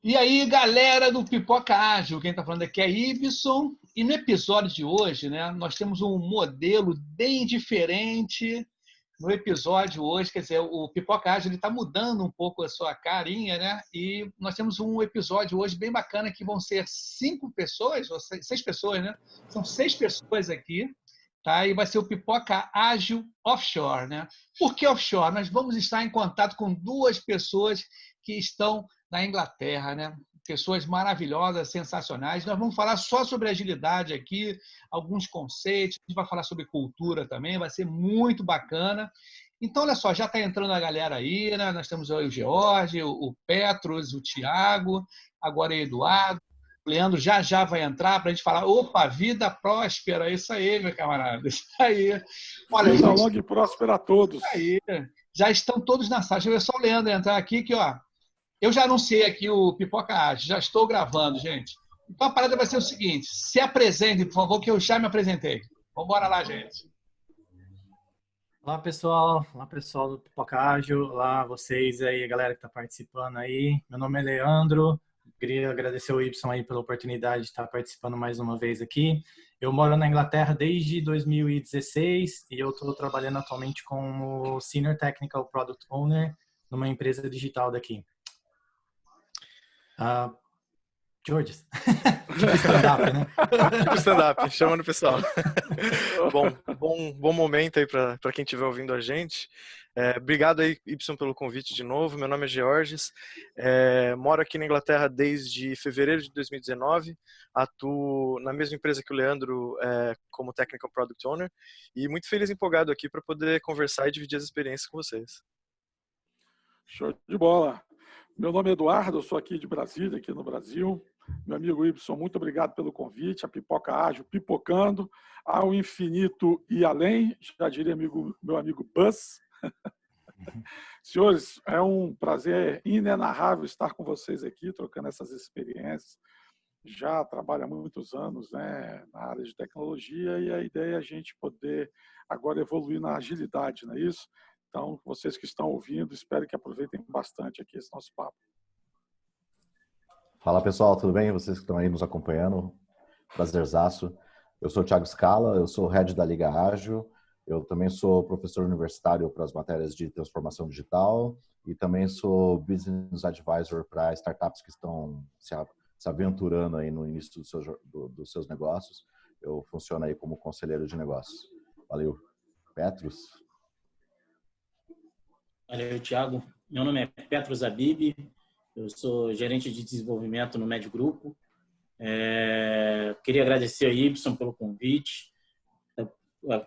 E aí, galera do Pipoca Ágil, quem está falando aqui é Ibson. E no episódio de hoje, né, nós temos um modelo bem diferente. No episódio hoje, quer dizer, o Pipoca Ágil está mudando um pouco a sua carinha, né? E nós temos um episódio hoje bem bacana que vão ser 5 pessoas, ou 6 pessoas, né? São 6 pessoas aqui, tá? E vai ser o Pipoca Ágil Offshore, né? Por que offshore? Nós vamos estar em contato com 2 pessoas que estão na Inglaterra, né? Pessoas maravilhosas, sensacionais. Nós vamos falar só sobre agilidade aqui, alguns conceitos, a gente vai falar sobre cultura também, vai ser muito bacana. Então, olha só, já está entrando a galera aí, né? Nós temos o George, o Petros, o Tiago, agora o Eduardo. O Leandro já vai entrar para a gente falar, opa, vida próspera, isso aí, meu camarada, isso aí. Olha, vida gente, longa e próspera a todos. isso aí. Já estão todos na sala. Deixa eu ver só o Leandro entrar aqui, que ó, eu já anunciei aqui o Pipoca Arte, já estou gravando, gente. Então a parada vai ser o seguinte: se apresente, por favor, que eu já me apresentei. Vamos embora lá, gente. Olá pessoal do Pipoca Ágil, olá vocês aí, a galera que está participando aí. Meu nome é Leandro, queria agradecer ao Ibson aí pela oportunidade de estar participando mais uma vez aqui. Eu moro na Inglaterra desde 2016 e eu estou trabalhando atualmente como Senior Technical Product Owner numa empresa digital daqui. George, tipo stand-up, né? Tipo stand-up, chamando o pessoal. Bom momento aí para quem estiver ouvindo a gente. Obrigado aí, Y, pelo convite de novo. Meu nome é Georges. Moro aqui na Inglaterra desde fevereiro de 2019. Atuo na mesma empresa que o Leandro como Technical Product Owner. E muito feliz e empolgado aqui para poder conversar e dividir as experiências com vocês. Show de bola. Meu nome é Eduardo, eu sou aqui de Brasília, aqui no Brasil. Meu amigo Ibson, muito obrigado pelo convite. A Pipoca Ágil, pipocando ao infinito e além, já diria meu amigo Buzz. Senhores, é um prazer inenarrável estar com vocês aqui, trocando essas experiências. Já trabalho há muitos anos, né, na área de tecnologia e a ideia é a gente poder agora evoluir na agilidade, não é isso? Então, vocês que estão ouvindo, espero que aproveitem bastante aqui esse nosso papo. Fala pessoal, tudo bem? Vocês que estão aí nos acompanhando, prazerzaço. Eu sou o Thiago Scala, eu sou o Head da Liga Ágil, eu também sou professor universitário para as matérias de transformação digital e também sou Business Advisor para startups que estão se aventurando aí no início dos seus negócios. Eu funciono aí como conselheiro de negócios. Valeu. Petros? Valeu, Thiago. Meu nome é Petros Habib, eu sou gerente de desenvolvimento no Med Grupo. Queria agradecer ao Ibson pelo convite,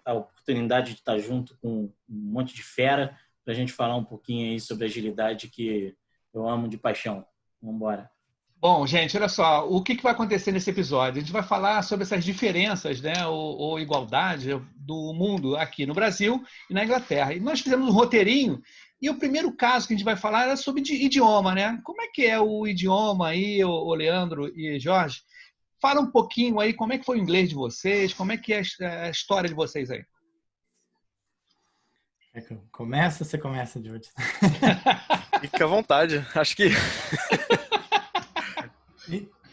a oportunidade de estar junto com um monte de fera para a gente falar um pouquinho aí sobre agilidade que eu amo de paixão. Vamos embora. Bom, gente, olha só, o que vai acontecer nesse episódio? A gente vai falar sobre essas diferenças, né, ou igualdade do mundo aqui no Brasil e na Inglaterra. E nós fizemos um roteirinho e o primeiro caso que a gente vai falar é sobre idioma, né? Como é que é o idioma aí, o Leandro e Jorge? Fala um pouquinho aí como é que foi o inglês de vocês, como é que é a história de vocês aí. Você começa, George. Fica à vontade, acho que...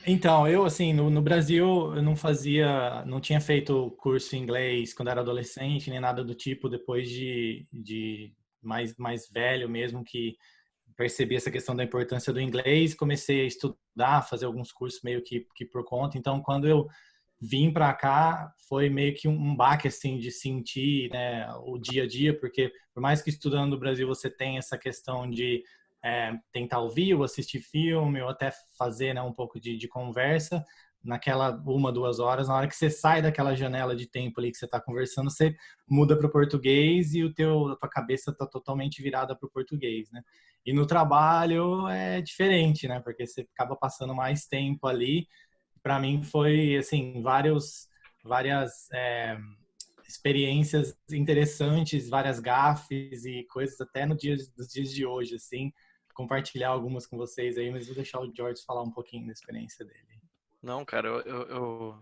Então, eu assim, no Brasil, eu não tinha feito curso em inglês quando era adolescente, nem nada do tipo, depois de mais velho mesmo, que percebi essa questão da importância do inglês, comecei a estudar, fazer alguns cursos meio que por conta. Então, quando eu vim para cá, foi meio que um baque, assim, de sentir, né, o dia a dia, porque por mais que estudando no Brasil você tem essa questão de tentar ouvir ou assistir filme ou até fazer, né, um pouco de conversa naquela 1, 2 horas, na hora que você sai daquela janela de tempo ali que você está conversando, você muda para o português e a tua cabeça está totalmente virada para o português, né? E no trabalho é diferente, né? Porque você acaba passando mais tempo ali. Para mim foi, assim, várias experiências interessantes, várias gafes e coisas até nos dias de hoje, assim, compartilhar algumas com vocês aí, mas vou deixar o George falar um pouquinho da experiência dele. Não, cara,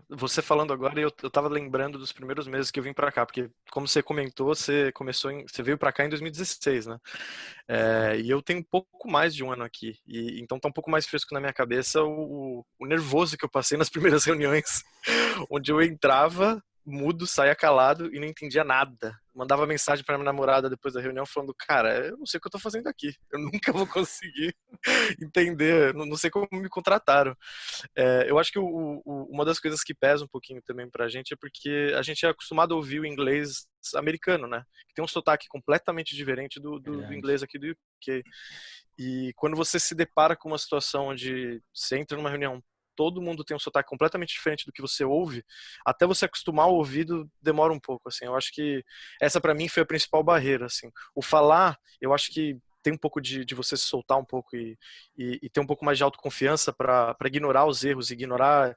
você falando agora, eu tava lembrando dos primeiros meses que eu vim pra cá, porque como você comentou, você veio pra cá em 2016, né? E eu tenho um pouco mais de um ano aqui, e então tá um pouco mais fresco na minha cabeça o nervoso que eu passei nas primeiras reuniões, onde eu entrava mudo, saía calado e não entendia nada. Mandava mensagem pra minha namorada depois da reunião falando, cara, eu não sei o que eu tô fazendo aqui, eu nunca vou conseguir entender, não sei como me contrataram. Eu acho que uma das coisas que pesa um pouquinho também pra gente é porque a gente é acostumado a ouvir o inglês americano, né? Que tem um sotaque completamente diferente do inglês aqui do UK. E quando você se depara com uma situação onde você entra numa reunião, todo mundo tem um sotaque completamente diferente do que você ouve, até você acostumar o ouvido demora um pouco, assim. Eu acho que essa pra mim foi a principal barreira, assim. O falar, eu acho que tem um pouco de você se soltar um pouco e ter um pouco mais de autoconfiança para ignorar os erros, ignorar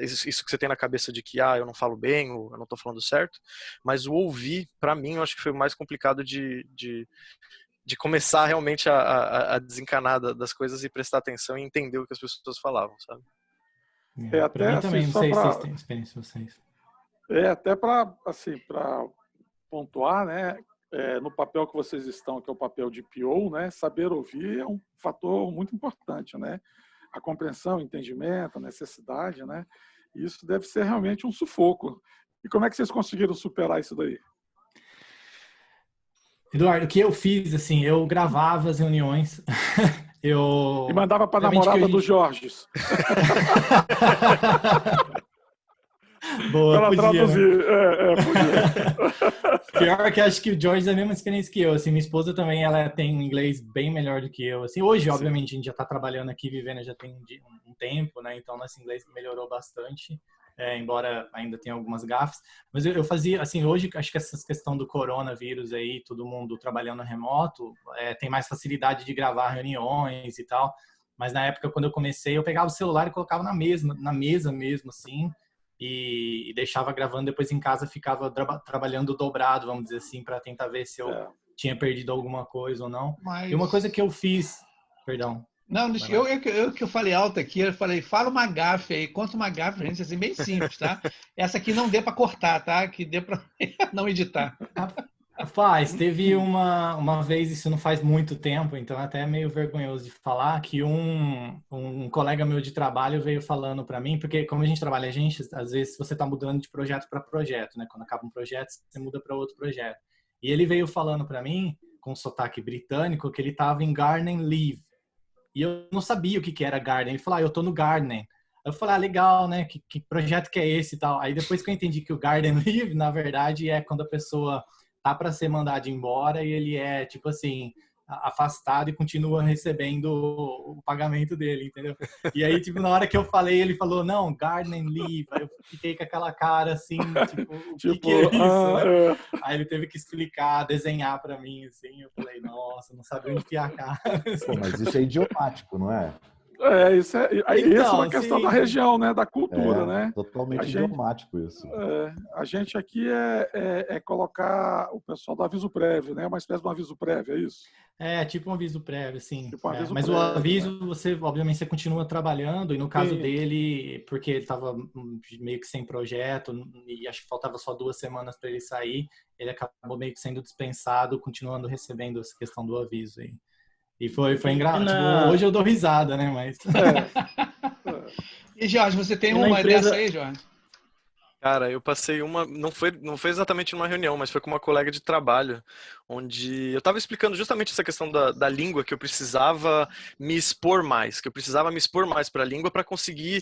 isso que você tem na cabeça de que eu não falo bem ou eu não tô falando certo. Mas o ouvir, para mim, eu acho que foi o mais complicado de começar realmente a desencanar das coisas e prestar atenção e entender o que as pessoas falavam, sabe? Para Até mim assim, também, não só sei se vocês para têm experiência vocês. até para assim, para pontuar, né? No papel que vocês estão, que é o papel de PO, né? Saber ouvir é um fator muito importante, né? A compreensão, o entendimento, a necessidade, né? Isso deve ser realmente um sufoco. E como é que vocês conseguiram superar isso daí? Eduardo, o que eu fiz, assim, eu gravava as reuniões. E mandava para a Obviamente que namorada hoje- do Jorges. Boa, Para ela podia, né? traduzir. Podia. Pior que acho que o George é a mesma experiência que eu, assim, minha esposa também, ela tem um inglês bem melhor do que eu, assim, hoje, obviamente, a gente já tá trabalhando aqui, vivendo já tem um tempo, né, então nosso inglês melhorou bastante, embora ainda tenha algumas gafes, mas eu fazia, assim, hoje, acho que essa questão do coronavírus aí, todo mundo trabalhando remoto, tem mais facilidade de gravar reuniões e tal, mas na época, quando eu comecei, eu pegava o celular e colocava na mesa mesmo, assim, e deixava gravando, depois em casa ficava trabalhando dobrado, vamos dizer assim, para tentar ver se eu tinha perdido alguma coisa ou não. Mas... E uma coisa que eu fiz, perdão. Não, eu que eu falei alto aqui, eu falei, fala uma gafe aí, conta uma gafe pra gente, assim, bem simples, tá? Essa aqui não dê para cortar, tá? Que dê para não editar. Teve uma vez, isso não faz muito tempo, então até é meio vergonhoso de falar, que um colega meu de trabalho veio falando para mim, porque como a gente trabalha, às vezes você está mudando de projeto para projeto, né? Quando acaba um projeto, você muda para outro projeto. E ele veio falando para mim, com sotaque britânico, que ele estava em garden leave. E eu não sabia o que era garden. Ele falou, eu tô no garden. Eu falei, legal, né? Que projeto que é esse e tal? Aí depois que eu entendi que o garden leave, na verdade, é quando a pessoa tá para ser mandado embora e ele é, tipo assim, afastado e continua recebendo o pagamento dele, entendeu? E aí, tipo, na hora que eu falei, ele falou, não, garden leave. Aí eu fiquei com aquela cara assim, tipo, o que é isso, né? Aí ele teve que explicar, desenhar para mim, assim. Eu falei, nossa, não sabia onde enfiar a cara. Pô, mas isso é idiomático, não é? Isso é uma questão da região, né? Da cultura, né? Totalmente idiomático isso. A gente aqui é colocar o pessoal do aviso prévio, né? Uma espécie de um aviso prévio, é isso? Tipo um aviso prévio, sim. Tipo um aviso mas prévio, o aviso, você, obviamente, você continua trabalhando, e no caso dele, porque ele estava meio que sem projeto, e acho que faltava só 2 semanas para ele sair, ele acabou meio que sendo dispensado, continuando recebendo essa questão do aviso aí. E foi engraçado. Tipo, hoje eu dou risada, né? Mas... E, Jorge, você tem uma dessa aí, Jorge? Cara, eu passei não foi exatamente numa reunião, mas foi com uma colega de trabalho, onde eu estava explicando justamente essa questão da língua, que eu precisava me expor mais, para a língua para conseguir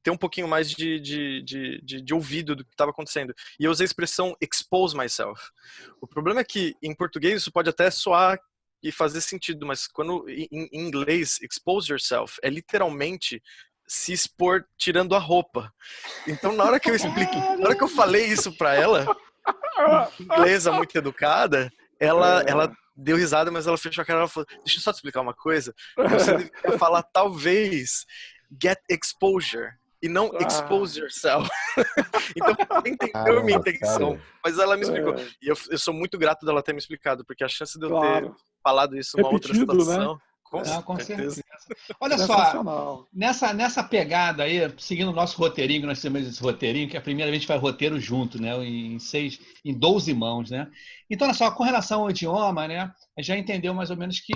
ter um pouquinho mais de ouvido do que estava acontecendo. E eu usei a expressão expose myself. O problema é que em português isso pode até soar e fazer sentido, mas quando em inglês expose yourself é literalmente se expor tirando a roupa. Então na hora que eu falei isso pra ela, inglesa muito educada, ela deu risada, mas ela fechou a cara e falou, deixa eu só te explicar uma coisa, você deveria falar talvez get exposure e não expose yourself. Então, ela entendeu a minha intenção, mas ela me explicou. E eu sou muito grato dela ter me explicado, porque a chance de eu ter falado isso numa outra situação, né? Com certeza. Olha só, Sensacional. nessa pegada aí, seguindo o nosso roteirinho, que nós temos esse roteirinho, que é a primeira vez que a gente faz roteiro junto, né? Em 12 mãos, né? Então, olha só, com relação ao idioma, né? A gente já entendeu mais ou menos que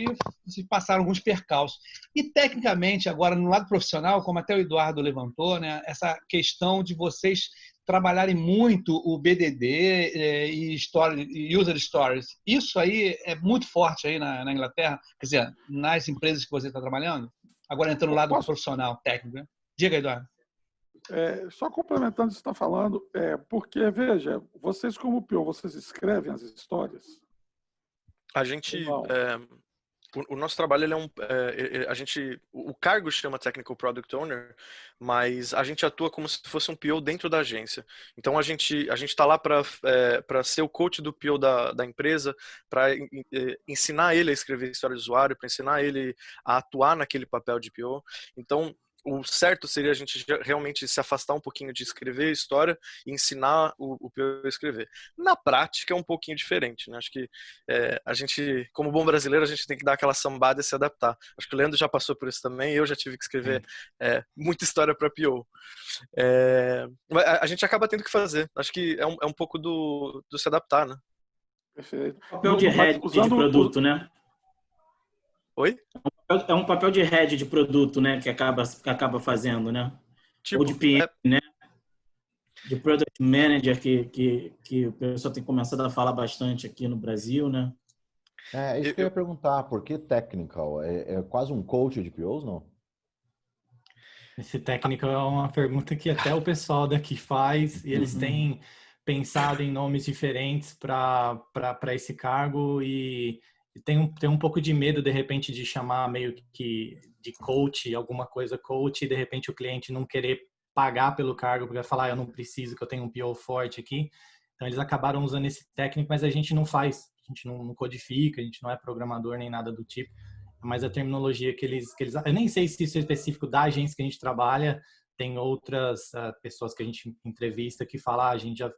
se passaram alguns percalços. E, tecnicamente, agora, no lado profissional, como até o Eduardo levantou, né? Essa questão de vocês trabalharem muito o BDD e User Stories. Isso aí é muito forte aí na Inglaterra, quer dizer, nas empresas que você está trabalhando? Agora entrando no lado profissional, técnico. Né? Diga, Eduardo. Só complementando o que você está falando, porque, veja, vocês como PO, vocês escrevem as histórias? A gente... O nosso trabalho, ele o cargo chama Technical Product Owner, mas a gente atua como se fosse um PO dentro da agência. Então a gente está lá para ser o coach do PO da empresa, para ensinar ele a escrever história de usuário, para ensinar ele a atuar naquele papel de PO. Então o certo seria a gente realmente se afastar um pouquinho de escrever história e ensinar o PO a escrever. Na prática é um pouquinho diferente, né? Acho que a gente, como bom brasileiro, a gente tem que dar aquela sambada e se adaptar. Acho que o Leandro já passou por isso também, eu já tive que escrever muita história para PO. A gente acaba tendo que fazer. Acho que é um pouco do se adaptar, né? Perfeito. Papel de head de produto, né? Oi? É um papel de head de produto, né? Que acaba fazendo, né? Tipo, ou de PM, né? De Product Manager, que o pessoal tem começado a falar bastante aqui no Brasil, né? Isso que eu ia perguntar, por que technical? É quase um coach de POs, não? Esse técnico é uma pergunta que até o pessoal daqui faz, e eles têm pensado em nomes diferentes para esse cargo e tem um pouco de medo, de repente, de chamar meio que de coach, alguma coisa coach, e de repente o cliente não querer pagar pelo cargo, porque vai falar, eu não preciso, que eu tenho um PO forte aqui. Então, eles acabaram usando esse técnico, mas a gente não faz, a gente não codifica, a gente não é programador nem nada do tipo. Mas a terminologia que eles... Eu nem sei se isso é específico da agência que a gente trabalha, tem outras pessoas que a gente entrevista que falam, a gente já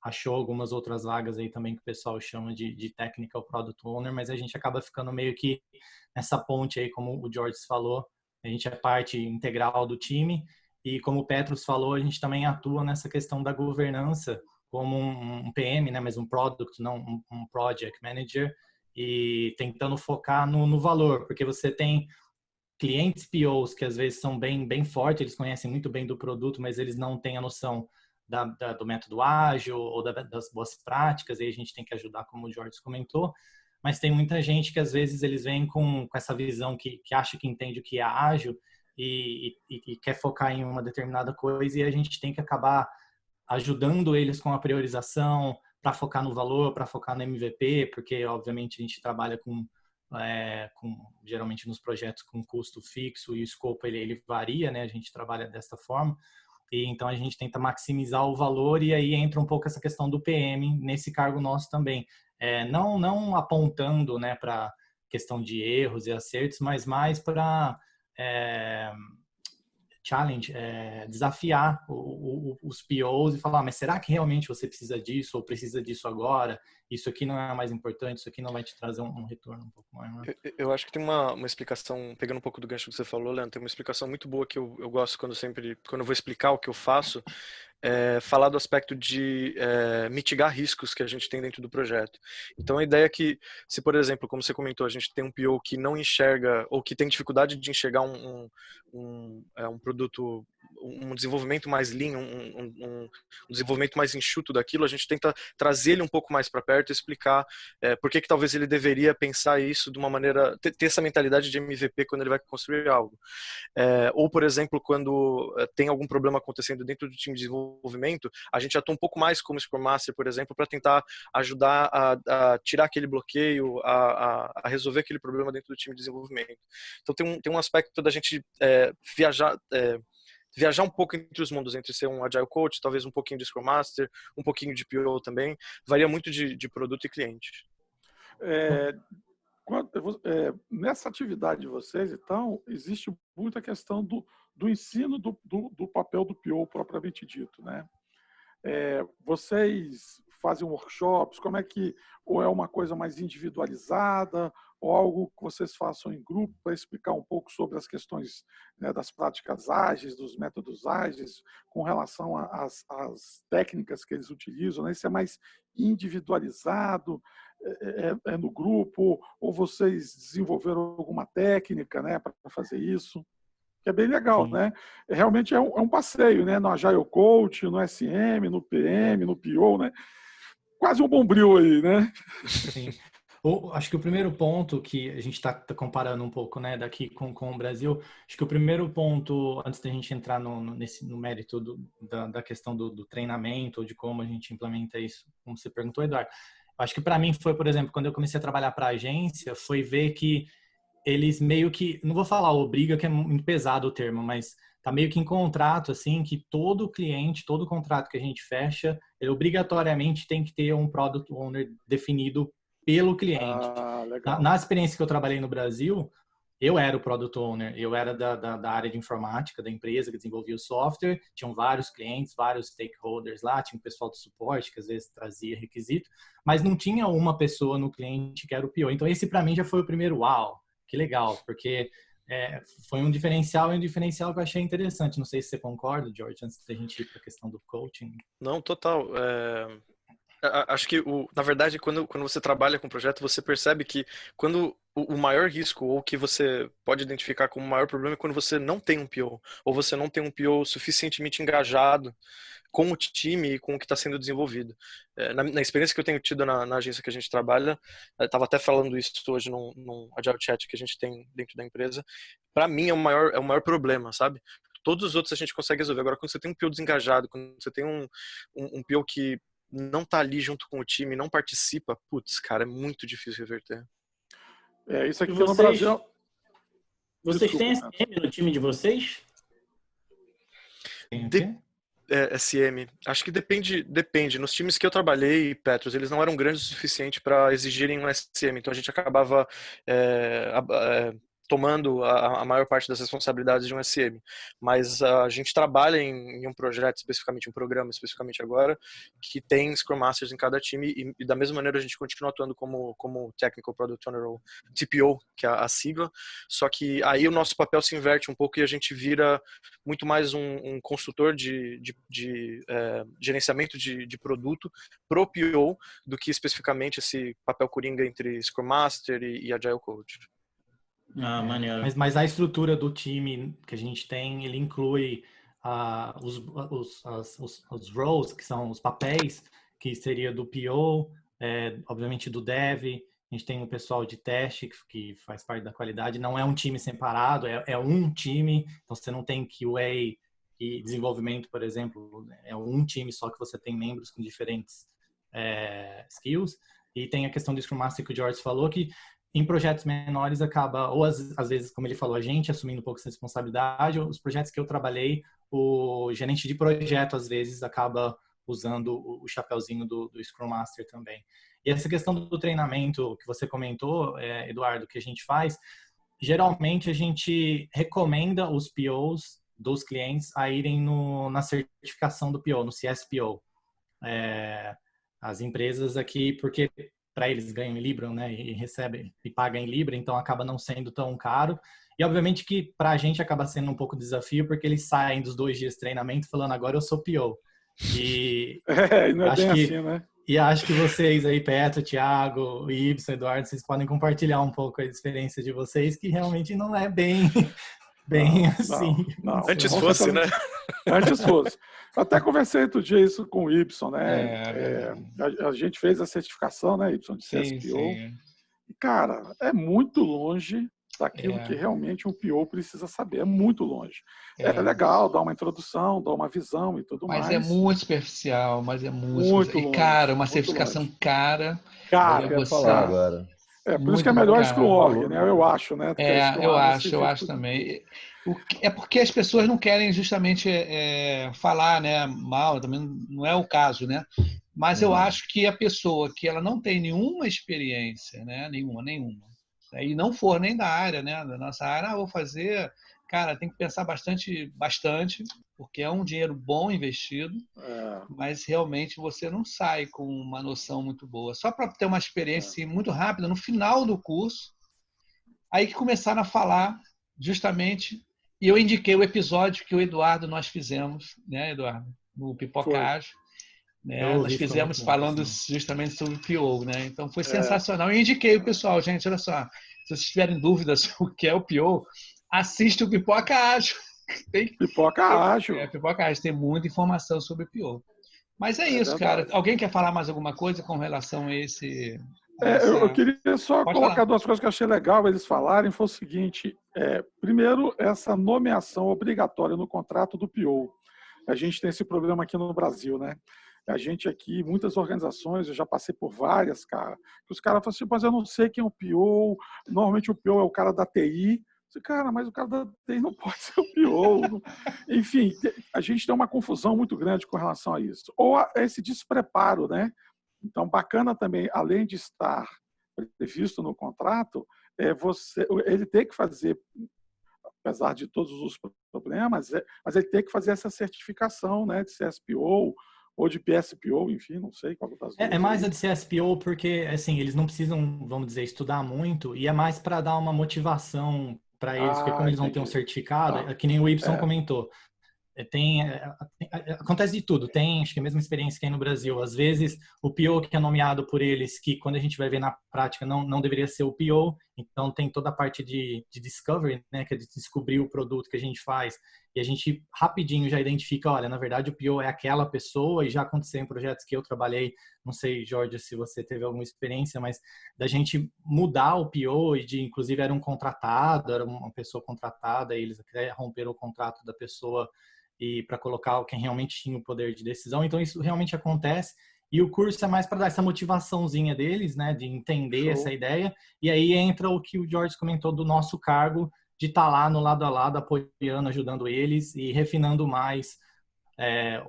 achou algumas outras vagas aí também que o pessoal chama de Technical Product Owner, mas a gente acaba ficando meio que nessa ponte aí, como o George falou, a gente é parte integral do time e como o Petrus falou, a gente também atua nessa questão da governança como um PM, né, mas um Product, não um Project Manager, e tentando focar no valor, porque você tem clientes POs que às vezes são bem fortes, eles conhecem muito bem do produto, mas eles não têm a noção do método ágil ou das boas práticas, e a gente tem que ajudar, como o Jorge comentou, mas tem muita gente que às vezes eles vêm com essa visão que acha que entende o que é ágil e quer focar em uma determinada coisa, e a gente tem que acabar ajudando eles com a priorização para focar no valor, para focar no MVP, porque obviamente a gente trabalha com geralmente nos projetos com custo fixo e o escopo ele varia, né? A gente trabalha dessa forma. E então a gente tenta maximizar o valor e aí entra um pouco essa questão do PM nesse cargo nosso também. Não apontando, né, para questão de erros e acertos, mas mais para desafiar os POs e falar, mas será que realmente você precisa disso ou precisa disso agora? Isso aqui não é mais importante, isso aqui não vai te trazer um retorno um pouco maior. Eu acho que tem uma explicação, pegando um pouco do gancho que você falou, Leandro, tem uma explicação muito boa que eu gosto quando eu vou explicar o que eu faço, falar do aspecto de mitigar riscos que a gente tem dentro do projeto. Então a ideia é que, se por exemplo, como você comentou, a gente tem um PO que não enxerga ou que tem dificuldade de enxergar um produto, um desenvolvimento mais lean, um desenvolvimento mais enxuto daquilo, a gente tenta trazer ele um pouco mais para perto e explicar por que talvez ele deveria pensar isso de uma maneira, ter essa mentalidade de MVP quando ele vai construir algo. Ou, por exemplo, quando tem algum problema acontecendo dentro do time de desenvolvimento, a gente atua um pouco mais como Scrum Master, por exemplo, para tentar ajudar a tirar aquele bloqueio, a resolver aquele problema dentro do time de desenvolvimento. Então tem um aspecto da gente viajar um pouco entre os mundos, entre ser um Agile Coach, talvez um pouquinho de Scrum Master, um pouquinho de PO também, varia muito de produto e cliente. Nessa atividade de vocês, então, existe muita questão do ensino do papel do PO propriamente dito, né? Vocês fazem workshops? Como é que, ou é uma coisa mais individualizada, ou algo que vocês façam em grupo para explicar um pouco sobre as questões, né, das práticas ágeis, dos métodos ágeis, com relação às técnicas que eles utilizam, né? Isso é mais individualizado, no grupo, ou vocês desenvolveram alguma técnica, né, para fazer isso? Que é bem legal, Sim. né? Realmente é um passeio, né? No Agile Coach, no SM, no PM, no PO, né? Quase um bombril aí, né? Sim. Acho que o primeiro ponto que a gente está comparando um pouco, né, daqui com o Brasil, acho que o primeiro ponto, antes da gente entrar no mérito da questão do treinamento, ou de como a gente implementa isso, como você perguntou, Eduardo, acho que para mim foi, por exemplo, quando eu comecei a trabalhar para a agência, foi ver que eles meio que, não vou falar obriga, que é muito pesado o termo, mas tá meio que em contrato, assim, que todo cliente, todo contrato que a gente fecha, ele obrigatoriamente tem que ter um Product Owner definido pelo cliente. Legal. Na experiência que eu trabalhei no Brasil, eu era o Product Owner, eu era da área de informática da empresa que desenvolvia o software, tinham vários clientes, vários stakeholders lá, tinha um pessoal de suporte que às vezes trazia requisito, mas não tinha uma pessoa no cliente que era o PO. Então esse para mim já foi o primeiro uau, que legal, porque foi um diferencial e um diferencial que eu achei interessante. Não sei se você concorda, George, antes da gente ir para a questão do coaching. Não, total. Acho que, na verdade, quando você trabalha com o projeto, você percebe que quando o maior risco, ou que você pode identificar como o maior problema, é quando você não tem um PO, ou você não tem um PO suficientemente engajado com o time e com o que está sendo desenvolvido. Na experiência que eu tenho tido na agência que a gente trabalha, estava até falando isso hoje num Agile Chat que a gente tem dentro da empresa, para mim é o maior problema, sabe? Todos os outros a gente consegue resolver. Agora, quando você tem um PO desengajado, quando você tem um PO que não está ali junto com o time, não participa, putz, cara, é muito difícil reverter. Isso aqui E no Brasil... Vocês têm Desculpa, SM no time de vocês? Tem o quê? SM. Acho que depende. Nos times que eu trabalhei, Petros, eles não eram grandes o suficiente para exigirem um SM, então a gente acabava tomando a maior parte das responsabilidades de um SM. Mas a gente trabalha em um projeto, especificamente um programa, especificamente agora, que tem Scrum Masters em cada time e da mesma maneira a gente continua atuando como Technical Product Owner, ou TPO, que é a sigla, só que aí o nosso papel se inverte um pouco e a gente vira muito mais um consultor de gerenciamento de produto pro PO do que especificamente esse papel coringa entre Scrum Master e Agile Coach. Maneiro. Mas a estrutura do time que a gente tem, ele inclui os roles, que são os papéis, que seria do PO, obviamente do Dev, a gente tem um pessoal de teste que faz parte da qualidade, não é um time separado, é um time, então você não tem QA e desenvolvimento, por exemplo, é um time só que você tem membros com diferentes skills, e tem a questão do Scrum Master que o George falou, que em projetos menores acaba, ou às vezes, como ele falou, a gente assumindo um pouco essa responsabilidade, os projetos que eu trabalhei, o gerente de projeto às vezes acaba usando o chapéuzinho do Scrum Master também. E essa questão do treinamento que você comentou, Eduardo, que a gente faz, geralmente a gente recomenda os POs dos clientes a irem na certificação do PO, no CSPO. As empresas aqui, porque para eles ganham em Libra, né, e recebem e pagam em Libra, então acaba não sendo tão caro. E obviamente que para a gente acaba sendo um pouco desafio, porque eles saem dos 2 dias de treinamento falando agora eu sou PO. E não é bem assim, né? E acho que vocês aí, Petro, Thiago, Ibson, Eduardo, vocês podem compartilhar um pouco a experiência de vocês, que realmente não é bem assim. Não. Antes fosse, né? Antes fosse. Até conversei outro dia isso com o Ibson, né? A gente fez a certificação, né, Ibson, de CSPO. Sim. E, cara, é muito longe daquilo que realmente um PO precisa saber. É muito longe. É legal dar uma introdução, dar uma visão e tudo mais. Mas é muito superficial, mas é muito longe. E, cara, uma certificação longe. cara. Cara, eu ia falar agora. Por isso que é melhor Scrum Org, né? Eu acho, né? Eu acho também. É porque as pessoas não querem justamente falar, né, mal, também não é o caso, né? Mas eu acho que a pessoa que ela não tem nenhuma experiência, né? Nenhuma, né, e não for nem da área, né, da nossa área, vou fazer, cara, tem que pensar bastante, porque é um dinheiro bom investido, mas realmente você não sai com uma noção muito boa. Só para ter uma experiência muito rápida, no final do curso, aí que começaram a falar justamente, e eu indiquei o episódio que o Eduardo nós fizemos, né, Eduardo, no Pipoca Ágil, né? Nós fizemos falando justamente sobre o PO, né? Então foi sensacional. Eu indiquei o pessoal, gente, olha só, se vocês tiverem dúvidas sobre o que é o PO, assiste o Pipoca Ágil. Pipoca Ágil. Pipoca Ágil tem muita informação sobre o PO. Mas é isso, verdade. cara. Alguém quer falar mais alguma coisa com relação a esse... Eu queria só Pode colocar falar. 2 coisas que eu achei legal eles falarem. Foi o seguinte, primeiro, essa nomeação obrigatória no contrato do PO. A gente tem esse problema aqui no Brasil, né? A gente aqui, muitas organizações, eu já passei por várias, cara, que os caras falam assim, mas eu não sei quem é o PO, normalmente o PO é o cara da TI. Cara, mas o cara da TI não pode ser o PO. Enfim, a gente tem uma confusão muito grande com relação a isso. Ou a esse despreparo, né? Então, bacana também, além de estar previsto no contrato, ele tem que fazer, apesar de todos os problemas, mas ele tem que fazer essa certificação, né, de CSPO ou de PSPO, enfim, não sei qual das duas. É mais a de CSPO porque, assim, eles não precisam, vamos dizer, estudar muito, e é mais para dar uma motivação para eles, porque como eles vão ter um certificado, que nem o Y comentou, acontece de tudo. Tem, acho que a mesma experiência que tem no Brasil. Às vezes, o PO que é nomeado por eles, que quando a gente vai ver na prática, não deveria ser o PO. Então, tem toda a parte de discovery, né, que é de descobrir o produto que a gente faz. E a gente rapidinho já identifica, olha, na verdade, o PO é aquela pessoa, e já aconteceu em projetos que eu trabalhei, não sei, Jorge, se você teve alguma experiência, mas da gente mudar o PO e de, inclusive, era um contratado, era uma pessoa contratada, e eles até romperam o contrato da pessoa e para colocar quem realmente tinha o poder de decisão. Então, isso realmente acontece. E o curso é mais para dar essa motivaçãozinha deles, né, de entender essa ideia. E aí entra o que o Jorge comentou do nosso cargo de estar lá no lado a lado, apoiando, ajudando eles e refinando mais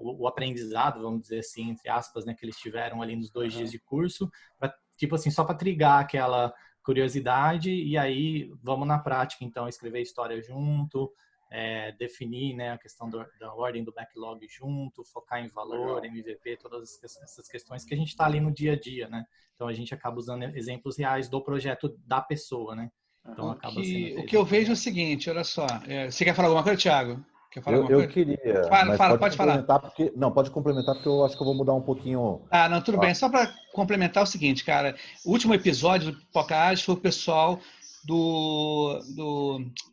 o aprendizado, vamos dizer assim, entre aspas, né, que eles tiveram ali nos 2 dias de curso, tipo assim, só para trigar aquela curiosidade e aí vamos na prática, então, escrever história junto, definir, né, a questão da ordem do backlog junto, focar em valor, MVP, todas essas questões que a gente está ali no dia a dia, né? Então a gente acaba usando exemplos reais do projeto da pessoa, né? Então acaba sendo o que eu vejo é o seguinte, olha só, você quer falar alguma coisa, Thiago? Quer falar alguma coisa? Queria, mas pode falar. Pode complementar porque eu acho que eu vou mudar um pouquinho. Não, tudo bem. Só para complementar o seguinte, cara, o último episódio do Pipoca Ágil foi o pessoal do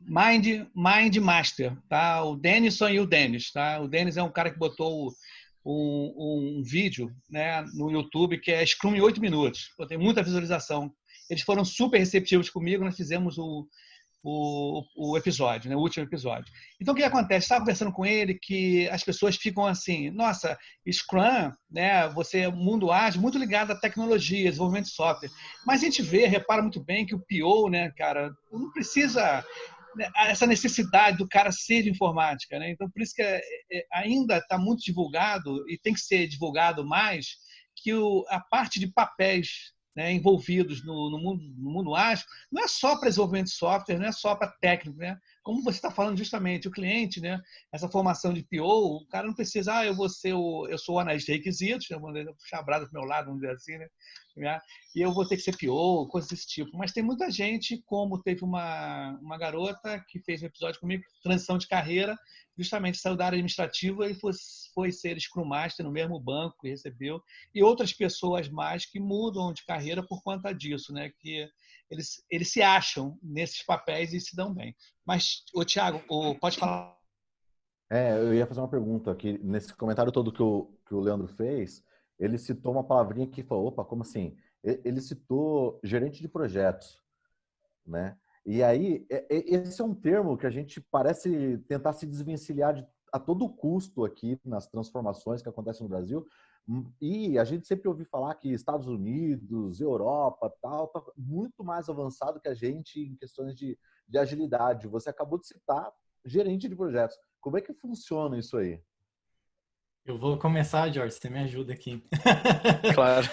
Mind Master, tá? O Denison e o Denis, tá? O Denis é um cara que botou um vídeo, né, no YouTube que é Scrum em 8 minutos. Tem muita visualização. Eles foram super receptivos comigo, nós fizemos o episódio, né, o último episódio. Então, o que acontece? Estava conversando com ele que as pessoas ficam assim, nossa, Scrum, né, você é mundo ágil, muito ligado à tecnologia, desenvolvimento de software. Mas a gente repara muito bem que o PO, né, cara, não precisa essa necessidade do cara ser de informática, né? Então, por isso que ainda está muito divulgado e tem que ser divulgado mais que a parte de papéis, né, envolvidos no mundo ágil, não é só para desenvolvimento de software, não é só para técnico, né? Como você está falando justamente, o cliente, né? Essa formação de PO, o cara não precisa, eu sou o analista de requisitos, eu vou puxar a brasa para o meu lado, vamos dizer assim, né? E eu vou ter que ser PO, coisas desse tipo. Mas tem muita gente, como teve uma garota que fez um episódio comigo, transição de carreira, justamente saiu da área administrativa e foi ser Scrum Master no mesmo banco que recebeu, e outras pessoas mais que mudam de carreira por conta disso, né? Que eles se acham nesses papéis e se dão bem. Mas, Thiago, pode falar. Eu ia fazer uma pergunta aqui. Nesse comentário todo que o Leandro fez, ele citou uma palavrinha que falou, opa, como assim? Ele citou gerente de projetos, né? E aí, esse é um termo que a gente parece tentar se desvencilhar a todo custo aqui nas transformações que acontecem no Brasil. E a gente sempre ouviu falar que Estados Unidos, Europa, tal, tá muito mais avançado que a gente em questões de agilidade. Você acabou de citar gerente de projetos. Como é que funciona isso aí? Eu vou começar, George, você me ajuda aqui. Claro.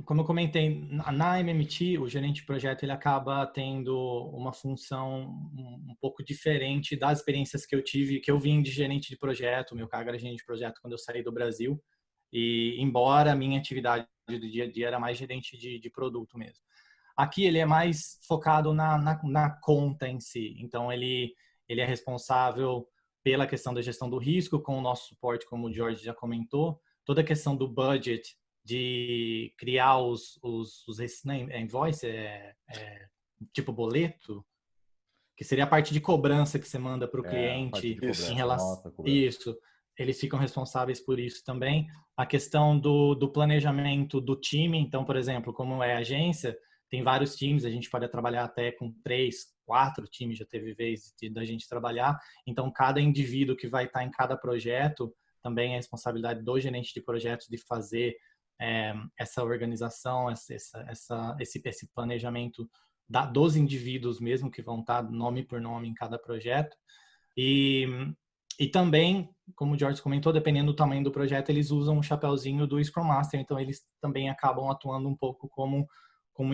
Como eu comentei, na MMT, o gerente de projeto ele acaba tendo uma função um pouco diferente das experiências que eu tive, que eu vim de gerente de projeto, meu cargo era gerente de projeto quando eu saí do Brasil, e embora a minha atividade do dia a dia era mais gerente de produto mesmo. Aqui ele é mais focado na conta em si, então ele é responsável pela questão da gestão do risco, com o nosso suporte, como o George já comentou, toda a questão do budget, de criar os invoice, tipo boleto, que seria a parte de cobrança que você manda para o cliente em relação a isso. Eles ficam responsáveis por isso também. A questão do planejamento do time, então, por exemplo, como é agência, tem vários times, a gente pode trabalhar até com 3, 4 times, já teve vez da gente trabalhar. Então, cada indivíduo que vai estar em cada projeto também é responsabilidade do gerente de projetos de fazer essa organização, esse planejamento dos indivíduos mesmo, que vão estar nome por nome em cada projeto. E também, como o George comentou, dependendo do tamanho do projeto, eles usam o chapéuzinho do Scrum Master, então eles também acabam atuando um pouco como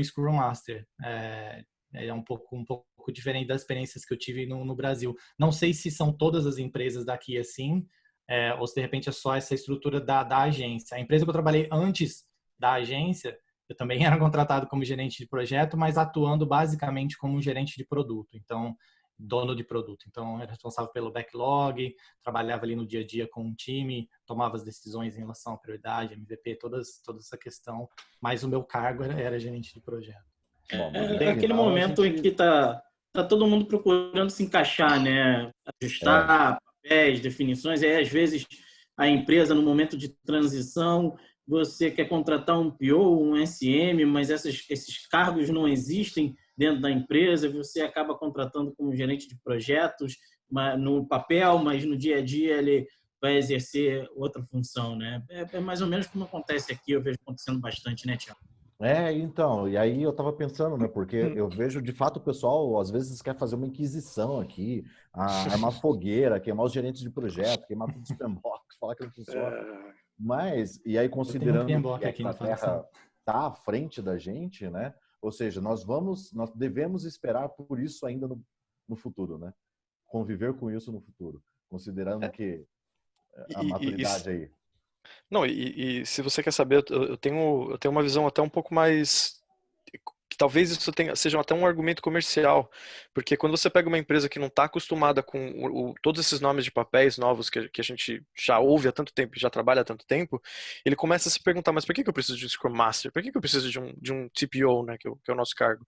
Scrum Master. É um pouco diferente das experiências que eu tive no Brasil. Não sei se são todas as empresas daqui assim, ou se de repente é só essa estrutura da agência. A empresa que eu trabalhei antes da agência, eu também era contratado como gerente de projeto, mas atuando basicamente como gerente de produto. Então, dono de produto. Então, era responsável pelo backlog, trabalhava ali no dia a dia com um time, tomava as decisões em relação à prioridade, MVP, toda essa questão. Mas o meu cargo era gerente de projeto. Aquele momento em que tá todo mundo procurando se encaixar, né? Ajustar papéis, definições. Aí, às vezes, a empresa, no momento de transição, você quer contratar um PO, um SM, mas esses cargos não existem dentro da empresa, você acaba contratando como gerente de projetos no papel, mas no dia a dia ele vai exercer outra função, né? É mais ou menos como acontece aqui, eu vejo acontecendo bastante, né, Thiago? Então, e aí eu tava pensando, né, porque eu vejo, de fato, o pessoal, às vezes, quer fazer uma inquisição aqui, armar fogueira, queimar os gerentes de projeto, queimar tudo os PMBOK, falar que não funciona. Mas, e aí, considerando que a Inglaterra está à frente da gente, né, ou seja, nós devemos esperar por isso ainda no futuro, né, conviver com isso no futuro, considerando que a maturidade aí. Não, e se você quer saber, eu tenho uma visão até um pouco mais... que talvez isso seja até um argumento comercial, porque quando você pega uma empresa que não está acostumada com todos esses nomes de papéis novos que a gente já ouve há tanto tempo, já trabalha há tanto tempo, ele começa a se perguntar, mas por que eu preciso de um Scrum Master? Por que eu preciso de um TPO, né, que é o nosso cargo?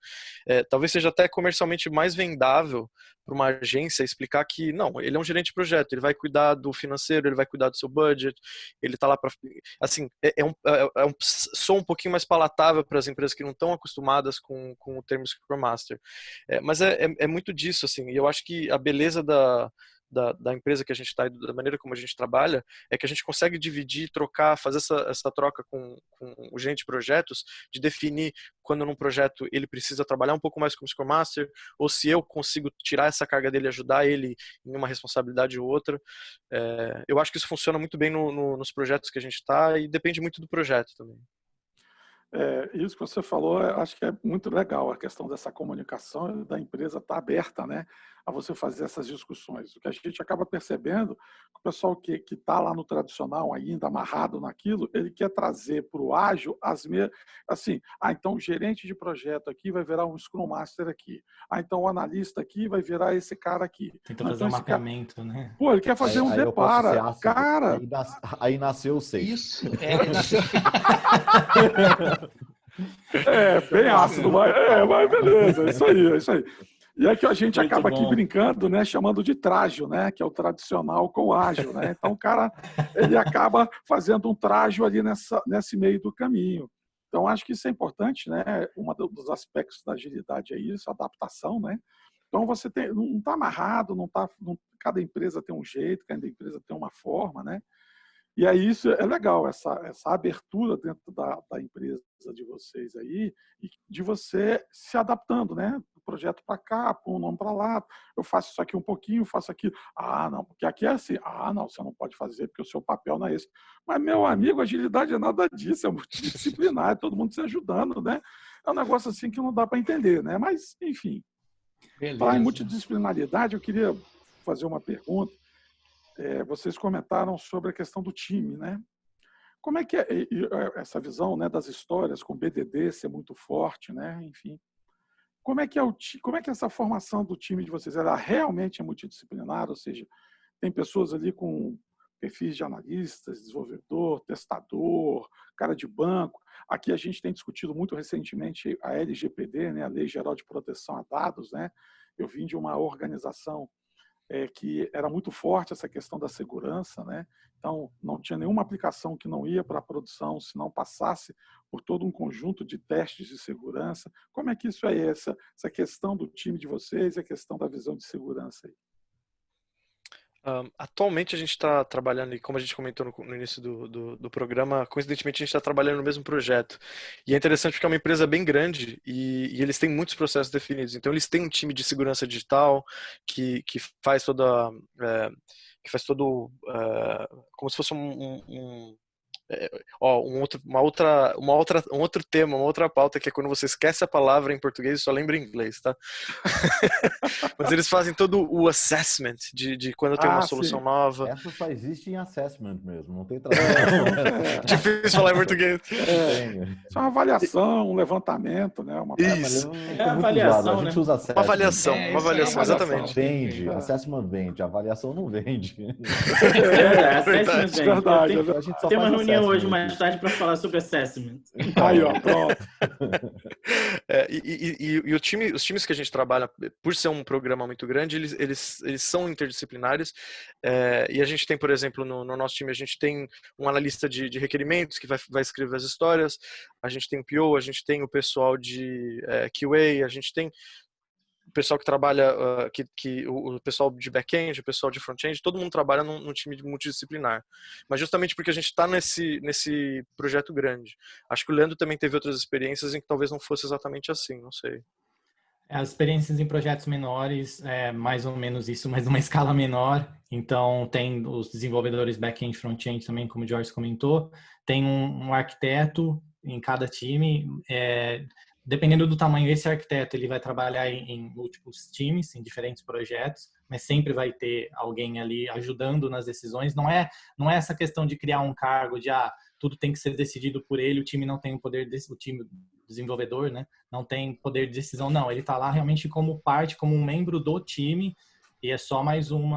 Talvez seja até comercialmente mais vendável para uma agência explicar que, não, ele é um gerente de projeto, ele vai cuidar do financeiro, ele vai cuidar do seu budget, ele está lá para... Assim, soa um pouquinho mais palatável para as empresas que não estão acostumadas com o termo Scrum Master. Mas é muito disso, assim, e eu acho que a beleza da empresa que a gente está e da maneira como a gente trabalha é que a gente consegue dividir, trocar, fazer essa troca com o gerente de projetos, de definir quando num projeto ele precisa trabalhar um pouco mais como Scrum Master, ou se eu consigo tirar essa carga dele e ajudar ele em uma responsabilidade ou outra. Eu acho que isso funciona muito bem nos projetos que a gente está e depende muito do projeto também. Isso que você falou, acho que é muito legal, a questão dessa comunicação da empresa estar aberta, né, a você fazer essas discussões. O que a gente acaba percebendo, o pessoal que está lá no tradicional ainda, amarrado naquilo, ele quer trazer para o ágil assim, então o gerente de projeto aqui vai virar um Scrum Master aqui. Então o analista aqui vai virar esse cara aqui. Tenta fazer um mapeamento, né? Pô, ele quer fazer um depara. Cara... Aí nasceu o safe. Isso, aí nasceu... bem ácido, mas beleza, é isso aí. E é que a gente acaba aqui brincando, né, chamando de trágio, né, que é o tradicional com ágil, né? Então o cara, ele acaba fazendo um trágio ali nesse meio do caminho. Então acho que isso é importante, né? Um dos aspectos da agilidade é isso, a adaptação, né? Então você não está amarrado, cada empresa tem um jeito, cada empresa tem uma forma, né? E aí isso é legal, essa abertura dentro da empresa de vocês aí, e de você se adaptando, né? projeto para cá, põe um nome para lá, eu faço isso aqui um pouquinho, faço aquilo. Ah, não, porque aqui é assim. Ah, não, você não pode fazer porque o seu papel não é esse. Mas, meu amigo, agilidade é nada disso, é multidisciplinar, é todo mundo se ajudando, né? É um negócio assim que não dá para entender, né? Mas, enfim. Falar em multidisciplinaridade, eu queria fazer uma pergunta. Vocês comentaram sobre a questão do time, né? Como é que é essa visão, né, das histórias com o BDD ser muito forte, né? Enfim, como é que essa formação do time de vocês, ela realmente é multidisciplinar, ou seja, tem pessoas ali com perfis de analistas, desenvolvedor, testador, cara de banco. Aqui a gente tem discutido muito recentemente a LGPD, né, a Lei Geral de Proteção a Dados, né? Eu vim de uma organização que era muito forte essa questão da segurança, né? Então, não tinha nenhuma aplicação que não ia para a produção se não passasse por todo um conjunto de testes de segurança. Como é que isso é essa questão do time de vocês e a questão da visão de segurança aí? Atualmente a gente está trabalhando, e como a gente comentou no início do programa, coincidentemente a gente está trabalhando no mesmo projeto. E é interessante porque é uma empresa bem grande e eles têm muitos processos definidos. Então eles têm um time de segurança digital que faz toda, que faz todo, como se fosse um outro tema, uma outra pauta, que é quando você esquece a palavra em português e só lembra em inglês, tá? Mas eles fazem todo o assessment de quando tem uma solução nova. Essa só existe em assessment mesmo, não tem tradução. Difícil falar em português. Isso é uma avaliação, um levantamento, né? Isso. Avaliação, a gente usa assessment. Uma avaliação, exatamente. Vende, assessment vende, avaliação não vende. Assessment vende. Verdade. Tem uma reunião hoje mais tarde para falar sobre assessment. Aí, ó, pronto. E os times que a gente trabalha, por ser um programa muito grande, eles são interdisciplinares. E a gente tem, por exemplo, no nosso time, a gente tem um analista de requerimentos que vai escrever as histórias, a gente tem o PO, a gente tem o pessoal de QA, a gente tem o pessoal que trabalha, o pessoal de back-end, o pessoal de front-end, todo mundo trabalha num time multidisciplinar. Mas justamente porque a gente está nesse projeto grande. Acho que o Leandro também teve outras experiências em que talvez não fosse exatamente assim, não sei. As experiências em projetos menores, mais ou menos isso, mas numa escala menor. Então, tem os desenvolvedores back-end e front-end também, como o Jorge comentou. Tem um arquiteto em cada time. Dependendo do tamanho, esse arquiteto ele vai trabalhar em múltiplos times, em diferentes projetos, mas sempre vai ter alguém ali ajudando nas decisões. Não é essa questão de criar um cargo de tudo tem que ser decidido por ele, o time não tem o poder, o time desenvolvedor, né, não tem poder de decisão. Não, ele está lá realmente como parte, como um membro do time, e é só mais um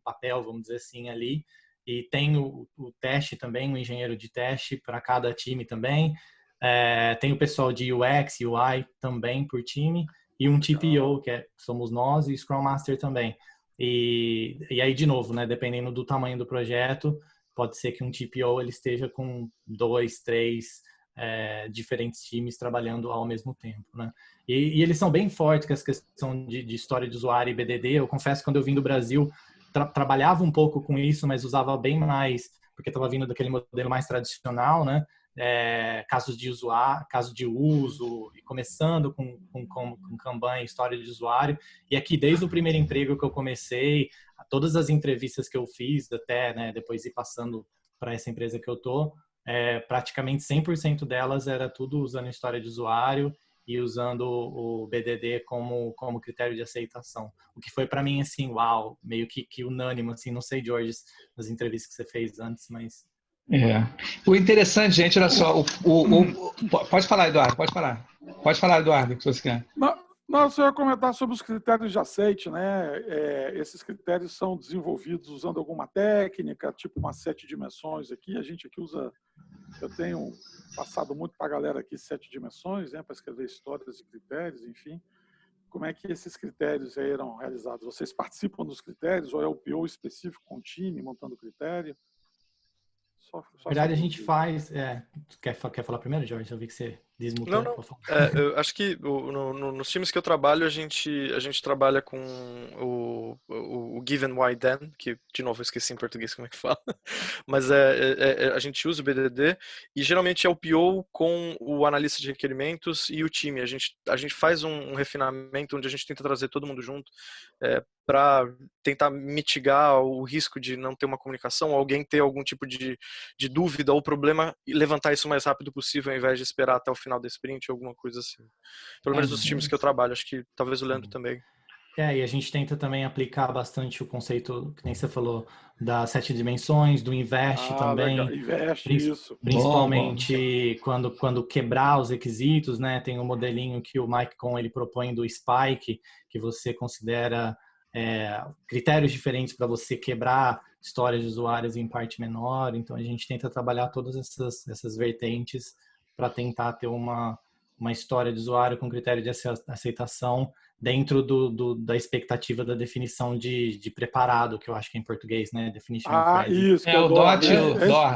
papel, vamos dizer assim, ali. E tem o teste também, o engenheiro de teste para cada time também. Tem o pessoal de UX, UI também por time, e um TPO, que somos nós, e Scrum Master também. E aí, de novo, né, dependendo do tamanho do projeto, pode ser que um TPO ele esteja com 2, 3 diferentes times trabalhando ao mesmo tempo, né? E eles são bem fortes com essa questão de história de usuário e BDD. Eu confesso que quando eu vim do Brasil, trabalhava um pouco com isso, mas usava bem mais, porque estava vindo daquele modelo mais tradicional, né? Casos de usuário, caso de uso, e começando com Kanban, história de usuário. E aqui, desde o primeiro emprego que eu comecei, todas as entrevistas que eu fiz, até, né, depois ir passando para essa empresa que eu tô, praticamente 100% delas era tudo usando história de usuário e usando o BDD como critério de aceitação. O que foi para mim, assim, uau, meio que unânime, assim, não sei, Jorge, nas entrevistas que você fez antes, mas... O interessante, gente, olha só, pode falar, Eduardo, pode falar. Pode falar, Eduardo, o que você quer. Não, só ia comentar sobre os critérios de aceite, né? Esses critérios são desenvolvidos usando alguma técnica, tipo umas 7 dimensões aqui. A gente aqui usa, eu tenho passado muito para a galera aqui 7 dimensões, né? Para escrever histórias e critérios, enfim. Como é que esses critérios aí eram realizados? Vocês participam dos critérios ou é o PO específico com o time montando o critério? Na verdade, a gente faz... Quer falar primeiro, Jorge? Eu vi que você desmutou. Não. Eu acho que nos times que eu trabalho, a gente trabalha com o Give and Why Then, que, de novo, eu esqueci em português como é que fala. Mas a gente usa o BDD e geralmente é o PO com o analista de requerimentos e o time. A gente faz um refinamento onde a gente tenta trazer todo mundo junto para tentar mitigar o risco de não ter uma comunicação, alguém ter algum tipo de dúvida ou problema e levantar isso o mais rápido possível ao invés de esperar até o final da sprint ou alguma coisa assim. Pelo menos nos times que eu trabalho, acho que talvez o Leandro também. E a gente tenta também aplicar bastante o conceito, que nem você falou, das 7 dimensões, do investe também. Legal. Investe, isso. Principalmente quando quebrar os requisitos, né? Tem um modelinho que o Mike Cohn ele propõe do Spike, que você considera critérios diferentes para você quebrar histórias de usuários em parte menor. Então, a gente tenta trabalhar todas essas vertentes para tentar ter uma história de usuário com critério de aceitação dentro da expectativa da definição de preparado, que eu acho que é em português, né? Definition of ready. Isso. O DOT,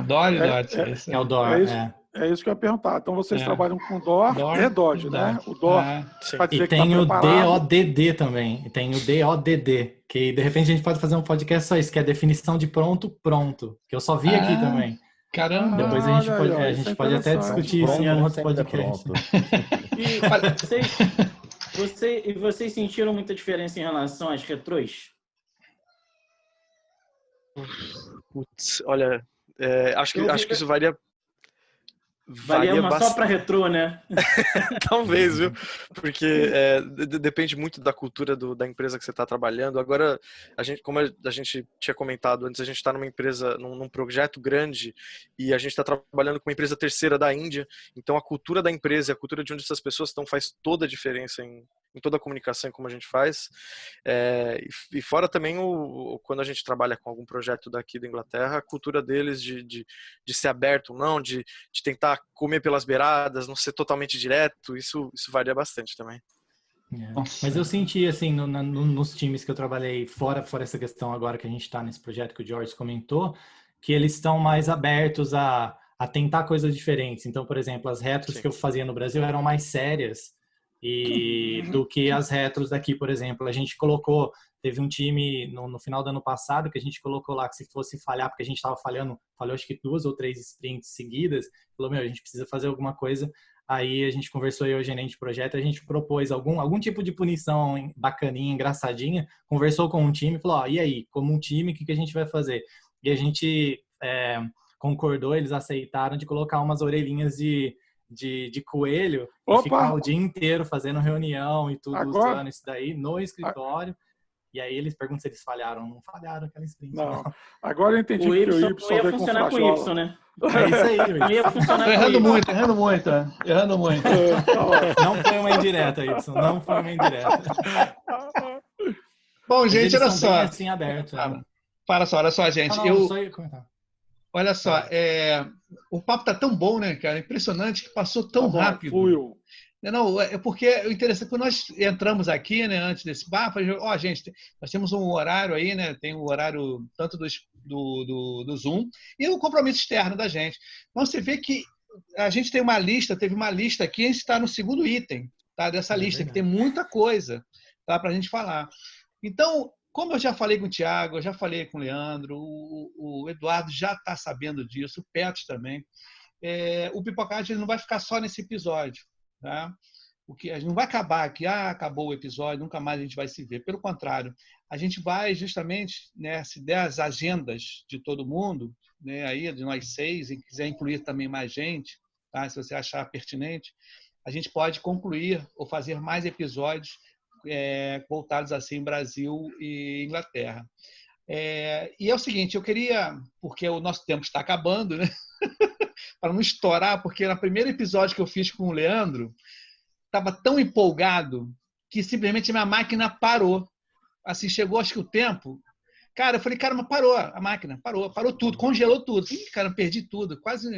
DOT. É o DOR, É isso que eu ia perguntar. Então, vocês trabalham com DOR e DOT, né? O DOR, para dizer e que tem tá o preparado. DODD também. E tem o DODD, que de repente a gente pode fazer um podcast só isso, que é a definição de pronto, que eu só vi aqui também. Caramba! Depois a gente pode até discutir isso em um outro podcast. E vocês sentiram muita diferença em relação às retrôs? Putz, olha, acho que isso varia uma bastante. Só para retrô, né? Talvez, viu? Porque depende muito da cultura da empresa que você está trabalhando. Agora, como a gente tinha comentado antes, a gente está numa empresa, num projeto grande e a gente está trabalhando com uma empresa terceira da Índia. Então, a cultura da empresa, a cultura de onde essas pessoas estão faz toda a diferença em toda a comunicação, como a gente faz. E fora também, quando a gente trabalha com algum projeto daqui da Inglaterra, a cultura deles de ser aberto, não, de tentar comer pelas beiradas, não ser totalmente direto, isso varia bastante também. Mas eu senti, assim, nos times que eu trabalhei, fora essa questão agora que a gente está nesse projeto que o George comentou, que eles estão mais abertos a tentar coisas diferentes. Então, por exemplo, as retros que eu fazia no Brasil eram mais sérias do que as retros daqui, por exemplo. A gente teve um time no final do ano passado que a gente colocou lá que se fosse falhar, porque a gente estava falhou acho que 2 ou 3 sprints seguidas, falou, a gente precisa fazer alguma coisa. Aí a gente conversou, eu e o gerente de projeto, a gente propôs algum tipo de punição bacaninha, engraçadinha, conversou com um time, falou, e aí, como um time, o que a gente vai fazer? E a gente concordou, eles aceitaram de colocar umas orelhinhas de coelho e ficar o dia inteiro fazendo reunião e tudo, usando isso daí no escritório. E aí eles perguntam se eles falharam. Não falharam aquela sprint. Não. Agora eu entendi que o Y ia funcionar com o Y, né? É isso aí, não ia funcionar errando muito. Não foi uma indireta, Y. Não foi uma indireta. Bom, gente, olha só. Assim, aberto. Olha só, gente. Só ia comentar. Olha só, o papo tá tão bom, né, cara? Impressionante que passou tão rápido. Não, é porque o interessante, quando nós entramos aqui, né, antes desse papo, gente, nós temos um horário aí, né? Tem um horário tanto do Zoom e o compromisso externo da gente. Então você vê que a gente teve uma lista aqui, a gente está no segundo item, tá? Dessa lista, que tem muita coisa, tá, para a gente falar. Então, como eu já falei com o Thiago, eu já falei com o Leandro, o Eduardo já está sabendo disso, o Petros também. O Pipocast não vai ficar só nesse episódio. Tá? A gente não vai acabar aqui, acabou o episódio, nunca mais a gente vai se ver. Pelo contrário, a gente vai justamente, né, se der as agendas de todo mundo, né, aí de nós 6, e quiser incluir também mais gente, tá? Se você achar pertinente, a gente pode concluir ou fazer mais episódios voltados assim Brasil e Inglaterra. E é o seguinte, eu queria, porque o nosso tempo está acabando, né? Para não estourar, porque no primeiro episódio que eu fiz com o Leandro, estava tão empolgado que simplesmente minha máquina parou. Assim, chegou acho que o tempo. Cara, eu falei, cara, mas parou a máquina, parou tudo, congelou tudo. Ih, cara, perdi tudo, quase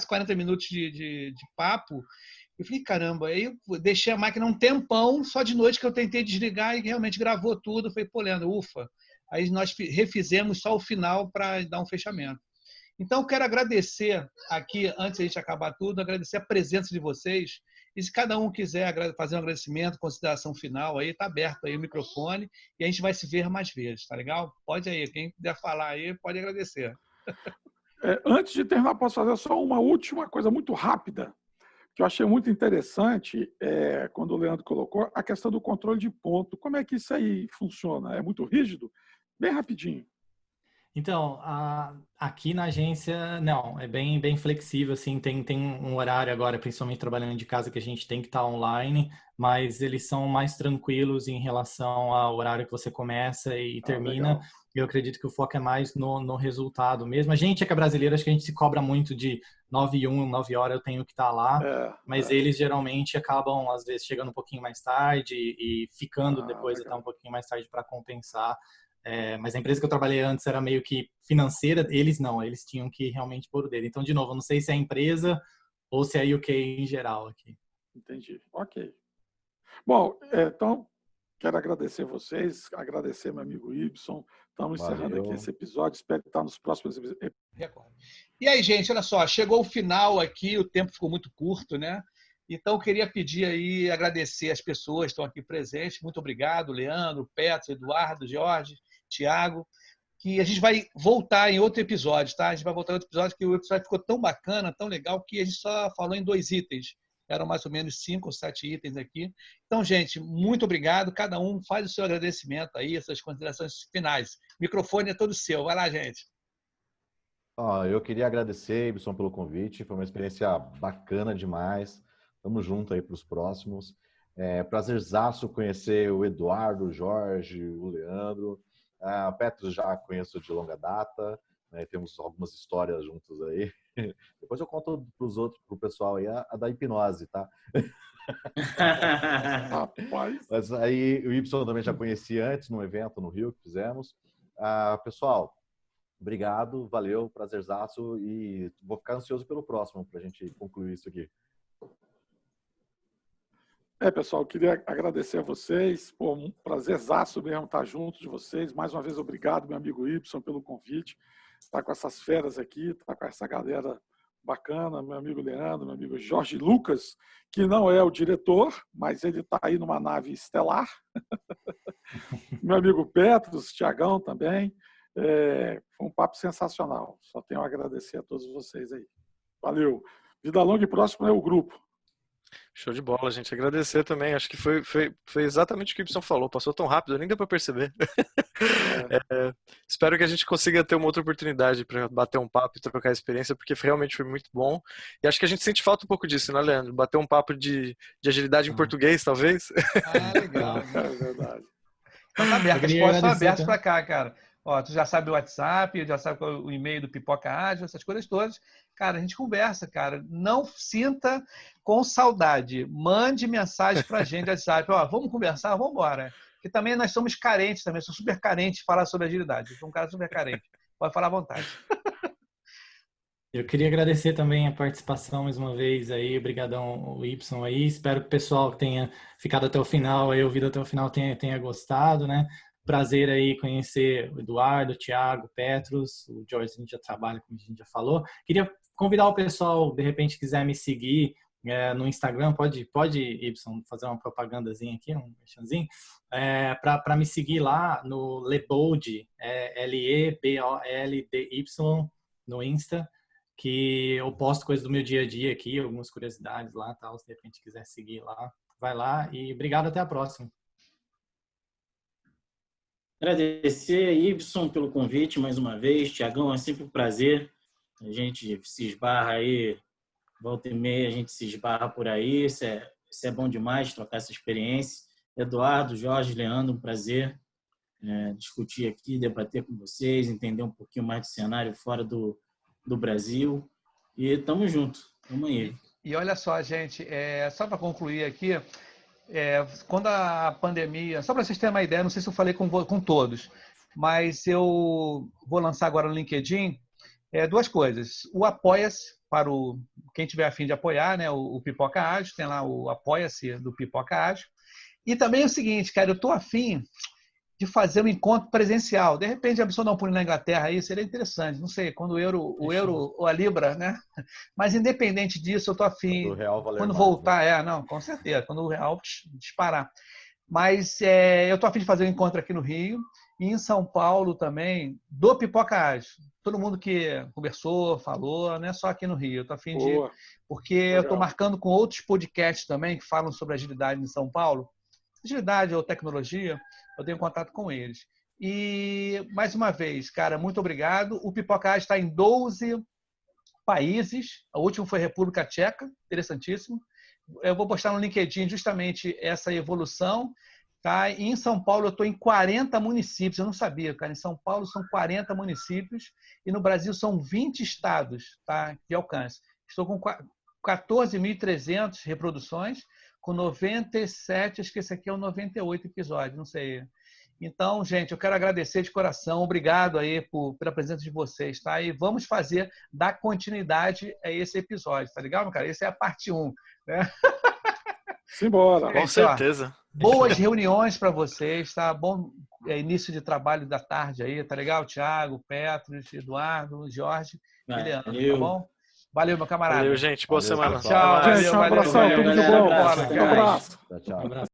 40 minutos de papo. Eu falei, caramba, aí eu deixei a máquina um tempão, só de noite que eu tentei desligar e realmente gravou tudo. Eu falei, pô, Leandro, ufa. Aí nós refizemos só o final para dar um fechamento. Então, eu quero agradecer aqui, antes de a gente acabar tudo, agradecer a presença de vocês. E se cada um quiser fazer um agradecimento, consideração final, aí está aberto aí o microfone e a gente vai se ver mais vezes, tá legal? Pode aí, quem puder falar aí, pode agradecer. Antes de terminar, posso fazer só uma última coisa muito rápida, que eu achei muito interessante, quando o Leandro colocou, a questão do controle de ponto. Como é que isso aí funciona? É muito rígido? Bem rapidinho. Então, aqui na agência, não, é bem flexível, assim, tem um horário agora, principalmente trabalhando de casa, que a gente tem que estar online, mas eles são mais tranquilos em relação ao horário que você começa e termina. Legal. Eu acredito que o foco é mais no resultado mesmo. A gente que é brasileiro, acho que a gente se cobra muito de 9h01, 9h eu tenho que estar lá, mas eles geralmente acabam, às vezes, chegando um pouquinho mais tarde e ficando depois até um pouquinho mais tarde para compensar. Mas a empresa que eu trabalhei antes era meio que financeira, eles não, eles tinham que realmente pôr o dedo. Então, de novo, eu não sei se é a empresa ou se é a UK em geral aqui. Entendi. Ok. Bom, então, quero agradecer vocês, agradecer meu amigo Ibson. Estamos encerrando aqui esse episódio, espero estar nos próximos episódios. E aí, gente, olha só, chegou o final aqui, o tempo ficou muito curto, né? Então, eu queria pedir aí, agradecer as pessoas que estão aqui presentes. Muito obrigado, Leandro, Petro, Eduardo, Jorge, Tiago, que a gente vai voltar em outro episódio, tá? A gente vai voltar em outro episódio, que o episódio ficou tão bacana, tão legal, que a gente só falou em 2 itens. Eram mais ou menos 5 ou 7 itens aqui. Então, gente, muito obrigado. Cada um faz o seu agradecimento aí, essas considerações finais. O microfone é todo seu. Vai lá, gente. Eu queria agradecer, Ibson, pelo convite. Foi uma experiência bacana demais. Tamo junto aí para os próximos. Prazerzaço conhecer o Eduardo, o Jorge, o Leandro. A Petros já conheço de longa data, né? Temos algumas histórias juntos aí. Depois eu conto para os outros, para o pessoal aí, a da hipnose, tá? Mas aí o Y também já conheci antes, num evento no Rio que fizemos. Pessoal, obrigado, valeu, prazerzaço, e vou ficar ansioso pelo próximo para a gente concluir isso aqui. Pessoal, queria agradecer a vocês, um prazerzaço mesmo estar junto de vocês. Mais uma vez, obrigado, meu amigo Y, pelo convite. Estar com essas feras aqui, estar com essa galera bacana, meu amigo Leandro, meu amigo Jorge Lucas, que não é o diretor, mas ele está aí numa nave estelar. Meu amigo Petros, Tiagão também. Foi um papo sensacional. Só tenho a agradecer a todos vocês aí. Valeu. Vida longa e próxima é o grupo. Show de bola, gente. Agradecer também. Acho que foi exatamente o que o Ibson falou. Passou tão rápido, nem deu para perceber. Espero que a gente consiga ter uma outra oportunidade para bater um papo e trocar experiência, porque realmente foi muito bom. E acho que a gente sente falta um pouco disso, né, Leandro? Bater um papo de agilidade em português, talvez. Legal. É verdade. Então tá aberto. As portas estão abertas para cá, cara. Ó, tu já sabe o WhatsApp, já sabe o e-mail do Pipoca Ágil, essas coisas todas. Cara, a gente conversa, cara. Não sinta com saudade. Mande mensagem pra gente no WhatsApp. Ó, vamos conversar? Vamos embora. Porque também nós somos carentes também. Sou super carente de falar sobre agilidade. Sou um cara super carente. Pode falar à vontade. Eu queria agradecer também a participação mais uma vez aí. Obrigadão, o Y aí. Espero que o pessoal que tenha ficado até o final, aí, ouvido até o final, tenha gostado, né? Prazer aí conhecer o Eduardo, o Thiago, o Petros, o Jorge, a gente já trabalha, como a gente já falou. Queria convidar o pessoal, de repente, quiser me seguir no Instagram, pode, Y, fazer uma propagandazinha aqui, um merchanzinho, para me seguir lá no Lebold, LEBOLDY, no Insta, que eu posto coisas do meu dia a dia aqui, algumas curiosidades lá, tal, se de repente quiser seguir lá, vai lá e obrigado, até a próxima. Agradecer, Ibson, pelo convite mais uma vez. Tiagão, é sempre um prazer. A gente se esbarra aí, volta e meia, a gente se esbarra por aí. Isso é bom demais, trocar essa experiência. Eduardo, Jorge, Leandro, um prazer discutir aqui, debater com vocês, entender um pouquinho mais do cenário fora do Brasil. E tamo junto, tamo aí. E olha só, gente, só para concluir aqui, quando a pandemia... Só para vocês terem uma ideia, não sei se eu falei com todos, mas eu vou lançar agora no LinkedIn 2 coisas. O Apoia-se, para quem tiver a fim de apoiar, né, o Pipoca Ágil, tem lá o Apoia-se do Pipoca Ágil. E também é o seguinte, cara, eu estou a fim de fazer um encontro presencial. De repente, a pessoa não pular na Inglaterra aí, seria interessante. Não sei, quando o euro ou a Libra, né? Mas, independente disso, eu estou afim. Quando o real valer quando mais, voltar, né? não, com certeza. Quando o real disparar. Mas eu estou afim de fazer um encontro aqui no Rio e em São Paulo também, do Pipoca Ágil. Todo mundo que conversou, falou, não é só aqui no Rio. Eu estou afim de... Porque eu estou marcando com outros podcasts também que falam sobre agilidade em São Paulo. Agilidade ou tecnologia, eu tenho contato com eles. E, mais uma vez, cara, muito obrigado. O Pipoca Ágil está em 12 países. O último foi República Tcheca, interessantíssimo. Eu vou postar no LinkedIn justamente essa evolução. Tá? E em São Paulo, eu estou em 40 municípios. Eu não sabia, cara. Em São Paulo são 40 municípios e no Brasil são 20 estados, tá? De alcance. Estou com 14.300 reproduções, com 97, acho que esse aqui é o 98 episódio, não sei. Então, gente, eu quero agradecer de coração. Obrigado aí pela presença de vocês, tá? E vamos dar continuidade a esse episódio, tá legal, meu cara? Esse é a parte 1, né? Simbora. Com certeza. Boas reuniões para vocês, tá? Bom início de trabalho da tarde aí, tá legal? Thiago, Petros, Eduardo, Jorge, Eliana, tá bom? Valeu, meu camarada. Valeu, gente. Boa semana. Tchau. Gente, um abração. Tudo de bom. Abraço. Um abraço. Tchau.